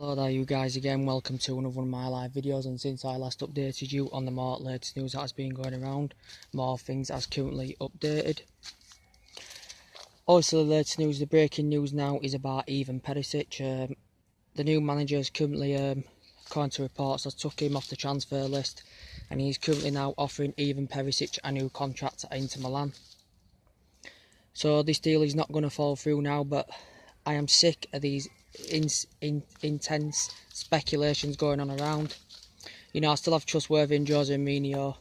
Hello there you guys again, welcome to another one of my live videos, and since I last updated you on the more latest news that has been going around, more things as currently updated. Also the latest news, the breaking news now is about Perisic. The new manager is currently, according to reports, has took him off the transfer list, and he's currently now offering Perisic a new contract at Inter Milan. So this deal is not going to fall through now, but I am sick of these intense speculations going on around. I still have trustworthy in Jose Mourinho.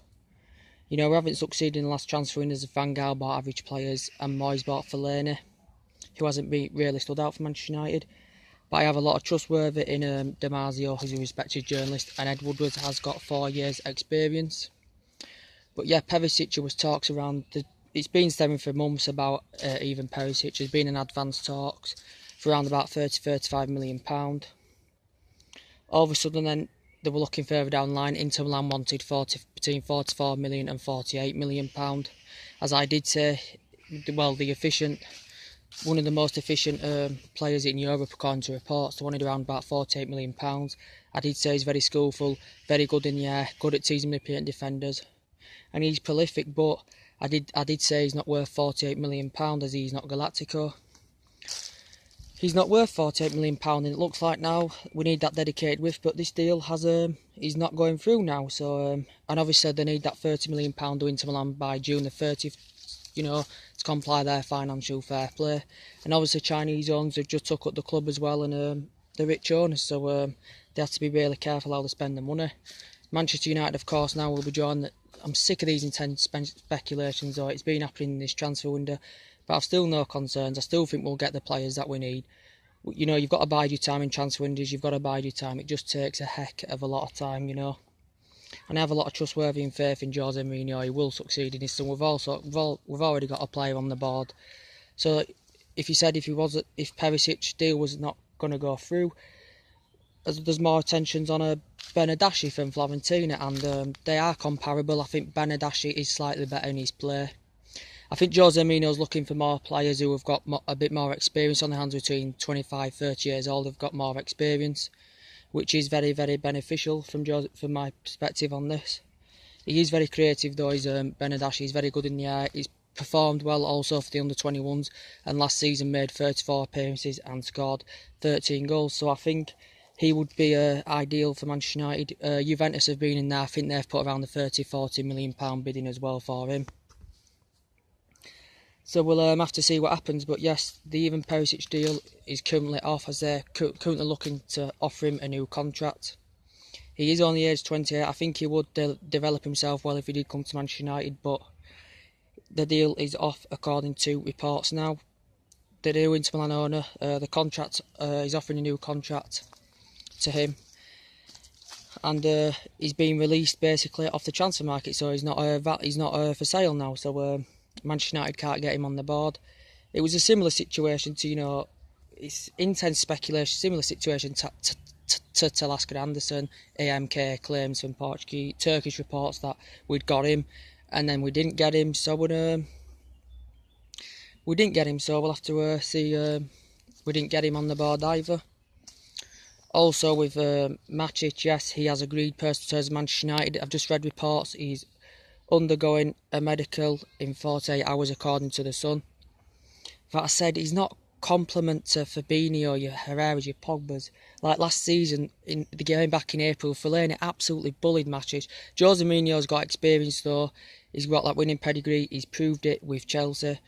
We haven't succeeded in the last transfer windows of Van Gaal bought average players and Moyes bought Fellaini, who hasn't really stood out for Manchester United. But I have a lot of trustworthy in Damasio, who's a respected journalist, and Ed Woodward has got 4 years experience. But yeah, Perisic, was talks around, it's been stemming for months about Perisic. There's been in advanced talks for around about £30–35 million. All of a sudden then, they were looking further down the line. Inter Milan wanted between £44 million and £48 million. As I did say, well, one of the most efficient players in Europe, according to reports, they wanted around about £48 million. I did say he's very skillful, very good in the air, good at teasing manipulating defenders, and he's prolific. But I did say he's not worth £48 million, as he's not Galactico. He's not worth £48 million, and it looks like now we need that dedicated width, but this deal is not going through now. So and obviously they need that £30 million to Inter Milan by June the 30th, to comply their financial fair play. And obviously Chinese owners have just took up the club as well, and the rich owners, so they have to be really careful how they spend the money. Manchester United, of course, now will be joined. I'm sick of these intense speculations, though. It's been happening in this transfer window. But I've still no concerns. I still think we'll get the players that we need. You've got to bide your time in transfer windows. You've got to bide your time. It just takes a heck of a lot of time, And I have a lot of trustworthy and faith in Jose Mourinho. He will succeed in this. And we've already got a player on the board. So if Perisic deal was not going to go through, there's more attentions on a Bernardeschi from Fiorentina, and they are comparable. I think Bernardeschi is slightly better in his play. I think Jose Mourinho's looking for more players who have got a bit more experience on their hands, between 25–30 years old. They've got more experience, which is very, very beneficial from my perspective on this. He is very creative, though. Bernardeschi. He's very good in the air. He's performed well also for the under-21s, and last season made 34 appearances and scored 13 goals. So I think he would be ideal for Manchester United. Juventus have been in there. I think they've put around the £30–40 million bidding as well for him. So we'll have to see what happens. But yes, the Perisic deal is currently off, as they're currently looking to offer him a new contract. He is only aged 28. I think he would develop himself well if he did come to Manchester United, but the deal is off according to reports now. The new Inter Milan owner, the contract is offering a new contract to him, and he's been released basically off the transfer market, so he's not for sale now. So Manchester United can't get him on the board. It was a similar situation to it's intense speculation, similar situation to Talisca Anderson. AMK claims from Turkish reports that we'd got him, and then we didn't get him. So we didn't get him. So we'll have to see. We didn't get him on the board either. Also with Matic, yes, he has agreed personal terms with Manchester United. I've just read reports he's undergoing a medical in 48 hours, according to The Sun. That I said, he's not complement to Fabinho, your Herrera's, your Pogba's. Like last season, in the game back in April, Fellaini absolutely bullied Matic. Jose Mourinho's got experience though. He's got that winning pedigree. He's proved it with Chelsea.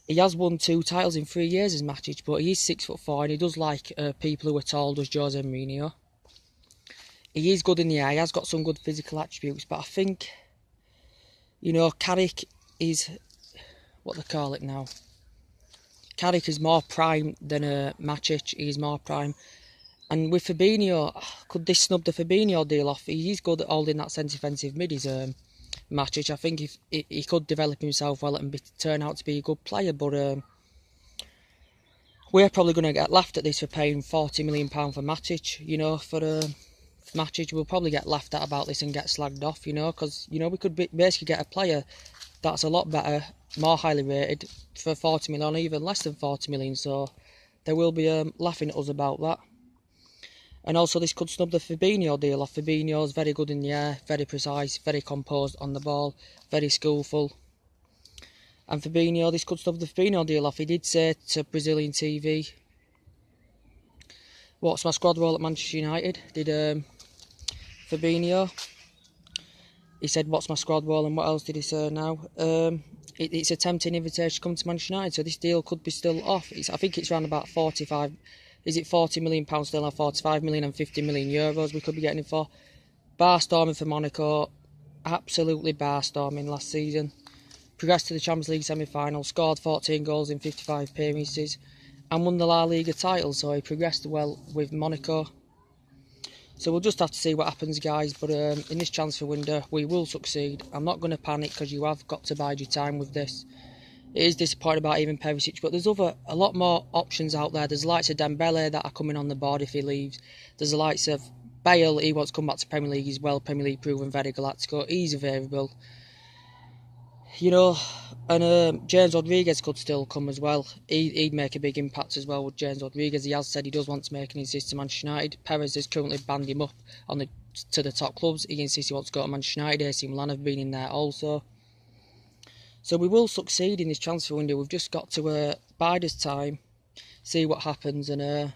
He has won 2 titles in 3 years as Matic, but he's 6'4", and he does like people who are tall, does Jose Mourinho. He is good in the air. He has got some good physical attributes, but I think, Carrick is, what they call it now. Carrick is more prime than Matic. He's more prime. And with Fabinho, could this snub the Fabinho deal off? He's good at holding that centre defensive mid. He's Matic. I think if he could develop himself well and turn out to be a good player, but we're probably going to get laughed at this for paying £40 million for Matic. For Matic, we'll probably get laughed at about this and get slagged off. Because we could basically get a player that's a lot better, more highly rated for 40 million, or even less than 40 million. So they will be laughing at us about that. And also this could snub the Fabinho deal off. Fabinho's very good in the air, very precise, very composed on the ball, very skillful. And Fabinho, this could snub the Fabinho deal off. He did say to Brazilian TV, "What's my squad role at Manchester United?" Did Fabinho. He said, "What's my squad role?" And what else did he say now? It's a tempting invitation to come to Manchester United, so this deal could be still off. I think it's around about 45. Is it £40 million still, or 45 million and 50 million euros we could be getting him for? Bar-storming for Monaco. Absolutely bar-storming last season. Progressed to the Champions League semi-final. Scored 14 goals in 55 appearances. And won the La Liga title. So he progressed well with Monaco. So we'll just have to see what happens, guys. But in this transfer window, we will succeed. I'm not going to panic because you have got to bide your time with this. It is disappointing about even Perisic, but there's a lot more options out there. There's the likes of Dembele that are coming on the board if he leaves. There's the likes of Bale. He wants to come back to Premier League as well. Premier League proven, very Galactico. He's available. You know, and James Rodriguez could still come as well. He'd make a big impact as well with James Rodriguez. He has said he does want to make an assist to Manchester United. Perez has currently banned him up to the top clubs. He insists he wants to go to Manchester United. AC Milan have been in there also. So we will succeed in this transfer window. We've just got to bide us time, see what happens, and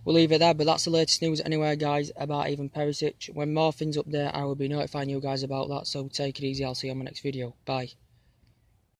we'll leave it there. But that's the latest news anyway, guys, about Ivan Perisic. When more things update, I will be notifying you guys about that. So take it easy. I'll see you on my next video. Bye.